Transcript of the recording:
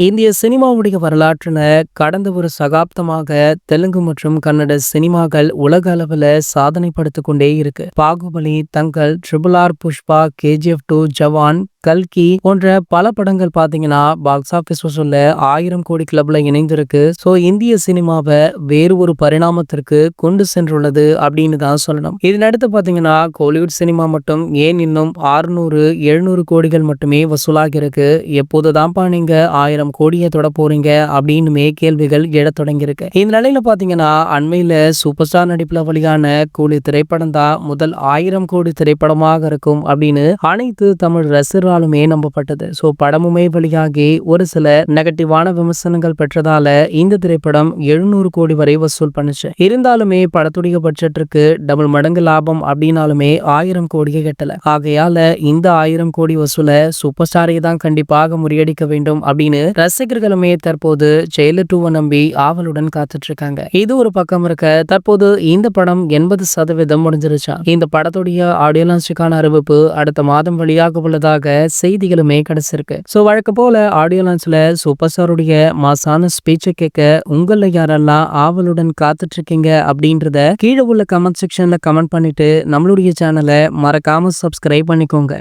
இந்திய சினிமாவுடைய வரலாற்றுல கடந்த ஒரு சகாப்தமாக தெலுங்கு மற்றும் கன்னட சினிமாக்கள் உலக அளவுல சாதனை படுத்திக் கொண்டே இருக்கு. பாகுபலி, தங்கல், ட்ரிபிள் ஆர், புஷ்பா, KGF 2, ஜவான், கல்கி போன்ற பல படங்கள் பாத்தீங்கன்னா பாக்ஸ் ஆபீஸ் வசூல்ல 1000 கோடி கிளப்ல இணைந்திருக்கு. சோ இந்திய சினிமாவை வேறு ஒரு பரிணாமத்திற்கு கொண்டு சென்றுள்ளது அப்படின்னு தான் சொல்லணும். இதனடுத்து பாத்தீங்கன்னா கோலிவுட் சினிமா மட்டும் ஏன் இன்னும் 600-700 கோடிகள் மட்டுமே வசூலாகி இருக்கு. எப்போதுதான்ப்பா நீங்க 1000 கோடியை தொட போறீங்க அப்படின்னுமே கேள்விகள் எழத் தொடங்கியிருக்கு. இந்த நிலையில பாத்தீங்கன்னா அண்மையில சூப்பர் ஸ்டார் நடிப்புல வெளியான கூலி திரைப்படம் தான் முதல் 1000 கோடி திரைப்படமாக இருக்கும் அப்படின்னு அனைத்து தமிழ் ரசிகர்களுமே நம்பப்பட்டது. சோ படமுமே வெளியாகி ஒரு சில நெகட்டிவான விமர்சனங்கள் பெற்றதால இந்த திரைப்படம் 700 கோடி வரை வசூல் பண்ணுச்சு. இருந்தாலுமே படத்துடைய பட்ஜெட்டிற்கு டபுள் மடங்கு லாபம் அப்படின்னாலுமே 1000 கோடியை எட்டல. ஆகையால இந்த 1000 கோடி வசூல சூப்பர் ஸ்டாரை தான் கண்டிப்பாக முறியடிக்க வேண்டும் அப்படின்னு ரசிகர்களுமே தற்போது ஜெயிலர் 2 நம்பி ஆவலுடன் காத்துட்டு இருக்காங்க. இது ஒரு பக்கம் இருக்க, தற்போது இந்த படம் 80% முடிஞ்சிருச்சா. இந்த படத்துடைய ஆடியோ லான்ச்சுக்கான அறிவிப்பு அடுத்த மாதம் வெளியாக உள்ளதாக செய்திகளுமே கிடைச்சிருக்கு. சோ வழக்கம் போல ஆடியோ லான்ச்ல சூப்பர் ஸ்டாருடைய மாசான ஸ்பீச்சை கேட்க உங்கள யாரெல்லாம் ஆவலுடன் காத்துட்டு இருக்கீங்க அப்படின்றத கீழே உள்ள கமெண்ட் செக்ஷன்ல கமெண்ட் பண்ணிட்டு நம்மளுடைய சேனலை மறக்காம சப்ஸ்கிரைப் பண்ணிக்கோங்க.